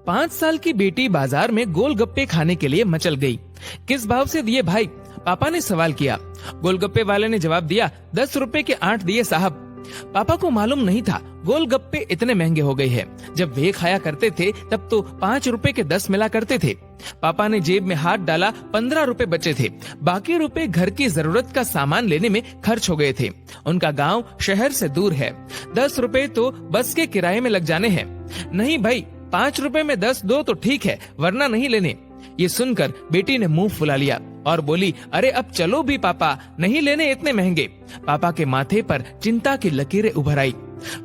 5 साल की बेटी बाजार में गोलगप्पे खाने के लिए मचल गई। किस भाव से दिए भाई? पापा ने सवाल किया। गोलगप्पे वाले ने जवाब दिया, 10 रुपए के 8 दिए साहब। पापा को मालूम नहीं था गोलगप्पे इतने महंगे हो गए हैं। जब वे खाया करते थे तब तो 5 रुपए के 10 मिला करते थे। पापा ने जेब में हाथ डाला, 15 रुपए बचे थे। बाकी रुपए घर की जरूरत का सामान लेने में खर्च हो गए थे। उनका गांव शहर से दूर है। 10 रुपए तो बस के किराए में लग जाने हैं। नहीं भाई, 5 रुपए में 10 दो तो ठीक है, वरना नहीं लेने। ये सुनकर बेटी ने मुंह फुला लिया और बोली, अरे अब चलो भी पापा, नहीं लेने इतने महंगे। पापा के माथे पर चिंता की लकीरें उभर आई।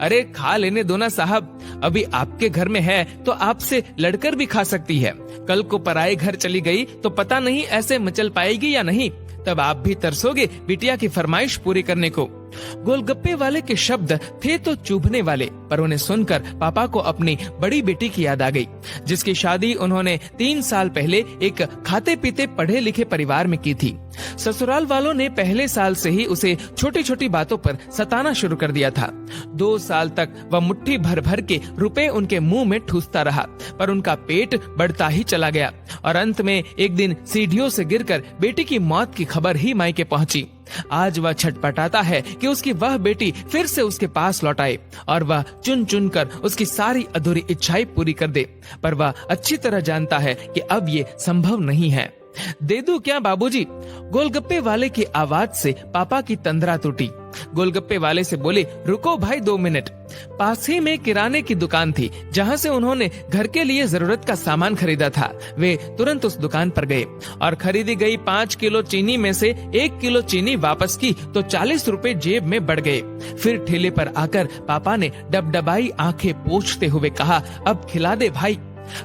अरे खा लेने दो ना साहब, अभी आपके घर में है तो आपसे लड़कर भी खा सकती है। कल को पराये घर चली गई तो पता नहीं ऐसे मचल पाएगी या नहीं, तब आप भी तरसोगे बिटिया की फरमाइश पूरी करने को। गोलगप्पे वाले के शब्द थे तो चुभने वाले, पर उन्हें सुनकर पापा को अपनी बड़ी बेटी की याद आ गई, जिसकी शादी उन्होंने 3 साल पहले एक खाते पीते पढ़े लिखे परिवार में की थी। ससुराल वालों ने पहले साल से ही उसे छोटी छोटी बातों पर सताना शुरू कर दिया था। 2 साल तक वह मुट्ठी भर भर के रुपए उनके मुंह में ठूसता रहा, पर उनका पेट बढ़ता ही चला गया और अंत में एक दिन सीढ़ियों से गिरकर बेटी की मौत की खबर ही मायके पहुंची। आज वह छटपटाता है कि उसकी वह बेटी फिर से उसके पास लौट आए और वह चुन चुन कर उसकी सारी अधूरी इच्छाएं पूरी कर दे, पर वह अच्छी तरह जानता है कि अब ये संभव नहीं है। दे दूं क्या बाबूजी? गोलगप्पे वाले की आवाज से पापा की तंद्रा टूटी। गोलगप्पे वाले से बोले, रुको भाई 2 मिनट। पास ही में किराने की दुकान थी, जहां से उन्होंने घर के लिए जरूरत का सामान खरीदा था। वे तुरंत उस दुकान पर गए और खरीदी गई 5 किलो चीनी में से 1 किलो चीनी वापस की तो 40 रुपए जेब में बढ़ गए। फिर ठेले पर आकर पापा ने डबडबाई आंखें पोंछते हुए कहा, अब खिला दे भाई।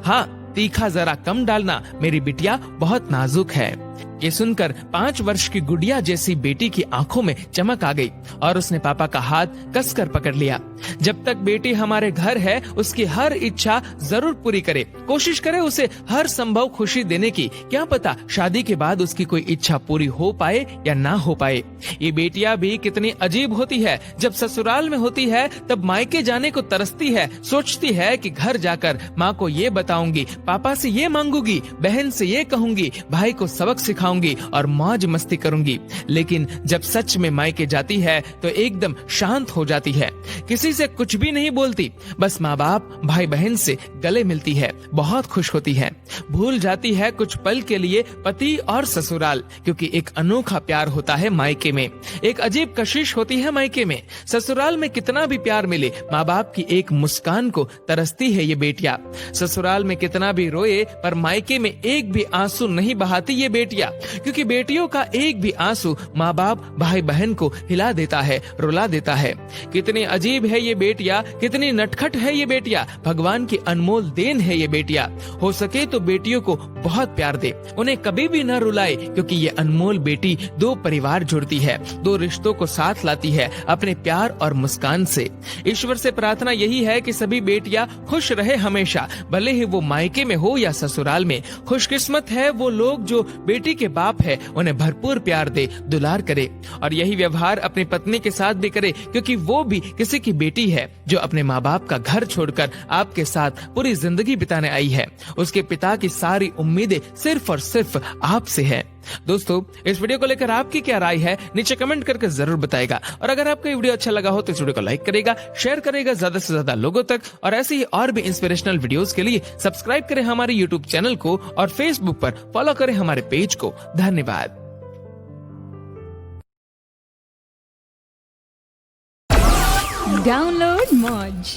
हाँ, तीखा जरा कम डालना, मेरी बिटिया बहुत नाजुक है। ये सुनकर 5 वर्ष की गुड़िया जैसी बेटी की आंखों में चमक आ गई और उसने पापा का हाथ कसकर पकड़ लिया। जब तक बेटी हमारे घर है, उसकी हर इच्छा जरूर पूरी करे, कोशिश करे उसे हर संभव खुशी देने की। क्या पता शादी के बाद उसकी कोई इच्छा पूरी हो पाए या ना हो पाए। ये बेटियां भी कितनी अजीब होती है। जब ससुराल में होती है तब मायके जाने को तरसती है, सोचती है कि घर जाकर माँ को ये बताऊंगी, पापा से ये मांगूंगी, बहन से ये कहूंगी, भाई को सबक सिखाऊंगी और मौज मस्ती करूंगी। लेकिन जब सच में मायके जाती है तो एकदम शांत हो जाती है, किसी से कुछ भी नहीं बोलती, बस माँ बाप भाई बहन से गले मिलती है, बहुत खुश होती है। भूल जाती है कुछ पल के लिए पति और ससुराल, क्योंकि एक अनोखा प्यार होता है मायके में, एक अजीब कशिश होती है मायके में। ससुराल में कितना भी प्यार मिले, माँ बाप की एक मुस्कान को तरसती है ये बेटियां। ससुराल में कितना भी रोए, पर मायके में एक भी आंसू नहीं बहाती ये बेटियां, क्योंकि बेटियों का एक भी आंसू माँ बाप भाई बहन को हिला देता है, रुला देता है। कितनी अजीब है ये बेटियां, कितनी नटखट है ये बेटियां, भगवान की अनमोल देन है ये बेटियां। हो सके तो बेटियों को बहुत प्यार दे, उन्हें कभी भी न रुलाए, क्योंकि ये अनमोल बेटी 2 परिवार जोड़ती है, 2 रिश्तों को साथ लाती है अपने प्यार और मुस्कान से। ईश्वर से प्रार्थना यही है कि सभी बेटियां खुश रहे हमेशा, भले ही वो मायके में हो या ससुराल में। खुशकिस्मत है वो लोग जो बेटी के बाप है, उन्हें भरपूर प्यार दे, दुलार करे, और यही व्यवहार अपनी पत्नी के साथ भी करे, क्योंकि वो भी किसी की बेटी है जो अपने माँ बाप का घर छोड़कर आपके साथ पूरी जिंदगी बिताने आई है। उसके पिता की सारी उम्मीदें सिर्फ और सिर्फ आपसे है। दोस्तों, इस वीडियो को लेकर आपकी क्या राय है, नीचे कमेंट करके जरूर बताएगा। और अगर आपको ये वीडियो अच्छा लगा हो तो इस वीडियो को लाइक करेगा, शेयर करेगा ज्यादा से ज्यादा लोगों तक, और ऐसे ही और भी इंस्पिरेशनल वीडियोस के लिए सब्सक्राइब करें हमारे यूट्यूब चैनल को और फेसबुक पर फॉलो करें हमारे पेज को। धन्यवाद। Download Moj.